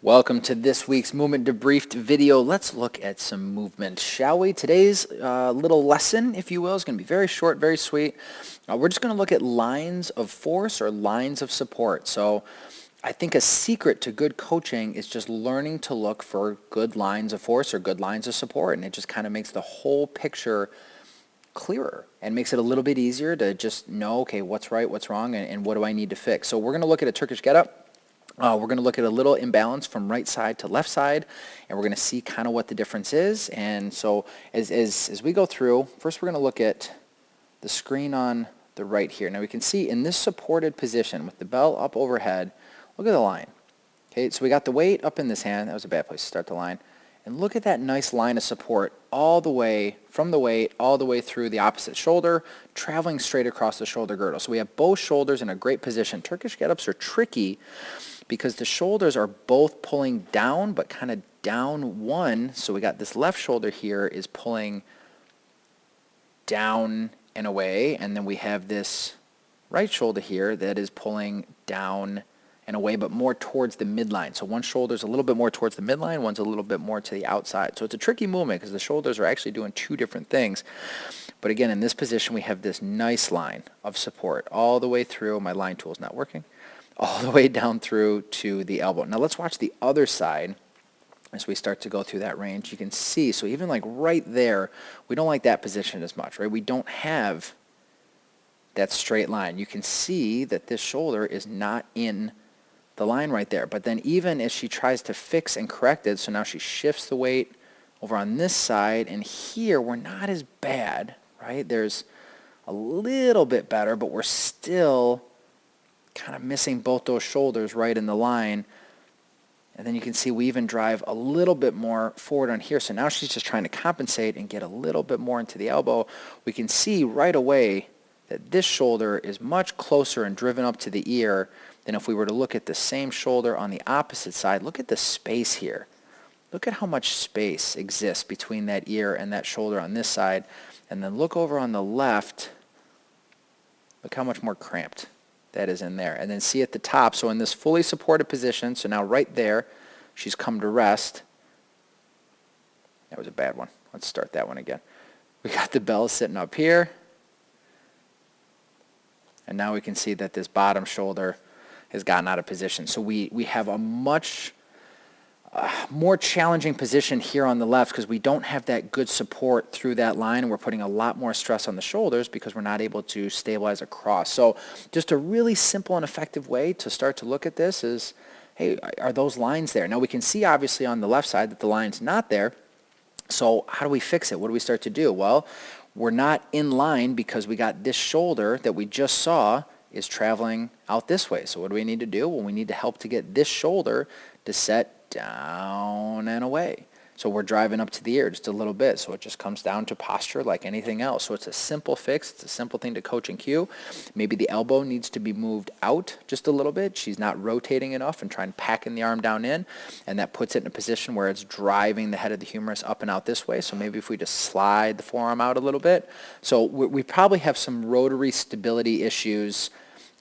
Welcome to this week's Movement Debriefed video. Let's look at some movement, shall we? Today's little lesson, if you will, is going to be very short, very sweet. We're just going to look at lines of force or lines of support. So I think a secret to good coaching is just learning to look for good lines of force or good lines of support, and it just kind of makes the whole picture clearer and makes it a little bit easier to just know, okay, what's right, what's wrong, and what do I need to fix. So we're going to look at a Turkish get-up. We're going to look at a little imbalance from right side to left side, and we're going to see kind of what the difference is. And so as we go through, first we're going to look at the screen on the right here. Now we can see in this supported position with the bell up overhead, look at the line. Okay, so we got the weight up in this hand. That was a bad place to start the line. And look at that nice line of support all the way from the weight all the way through the opposite shoulder, traveling straight across the shoulder girdle. So we have both shoulders in a great position. Turkish get-ups are tricky because the shoulders are both pulling down, but kind of down one. So we got this left shoulder here is pulling down and away, and then we have this right shoulder here that is pulling down and away, but more towards the midline. So one shoulder is a little bit more towards the midline, one's a little bit more to the outside. So it's a tricky movement because the shoulders are actually doing two different things. But again, in this position, we have this nice line of support all the way through. My line tool is not working. All the way down through to the elbow. Now let's watch the other side as we start to go through that range. You can see, so even like right there, we don't like that position as much, right? We don't have that straight line. You can see that this shoulder is not in the line right there. But then even as she tries to fix and correct it, so now she shifts the weight over on this side, and here we're not as bad, right? There's a little bit better, but we're still kind of missing both those shoulders right in the line. And then you can see we even drive a little bit more forward on here. So now she's just trying to compensate and get a little bit more into the elbow. We can see right away that this shoulder is much closer and driven up to the ear than if we were to look at the same shoulder on the opposite side. Look at the space here. Look at how much space exists between that ear and that shoulder on this side. And then look over on the left. Look how much more cramped that is in there. And then see at the top, so in this fully supported position, so now right there, she's come to rest. That was a bad one. Let's start that one again. We got the bell sitting up here. And now we can see that this bottom shoulder has gotten out of position. So we have a much more challenging position here on the left because we don't have that good support through that line, and we're putting a lot more stress on the shoulders because we're not able to stabilize across. So just a really simple and effective way to start to look at this is, hey, are those lines there? Now we can see obviously on the left side that the line's not there. So how do we fix it? What do we start to do? Well, we're not in line because we got this shoulder that we just saw is traveling out this way. So what do we need to do? Well, we need to help to get this shoulder to set down and away. So we're driving up to the ear just a little bit. So it just comes down to posture like anything else. So it's a simple fix. It's a simple thing to coach and cue. Maybe the elbow needs to be moved out just a little bit. She's not rotating enough and trying to packing the arm down in. And that puts it in a position where it's driving the head of the humerus up and out this way. So maybe if we just slide the forearm out a little bit. So we probably have some rotary stability issues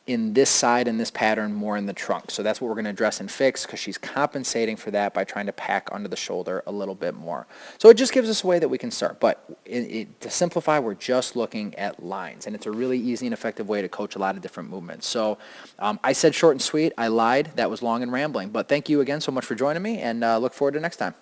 in this side and this pattern more in the trunk. So that's what we're going to address and fix because she's compensating for that by trying to pack under the shoulder a little bit more. So it just gives us a way that we can start. But to simplify, we're just looking at lines. And it's a really easy and effective way to coach a lot of different movements. So I said short and sweet. I lied. That was long and rambling. But thank you again so much for joining me, and look forward to next time.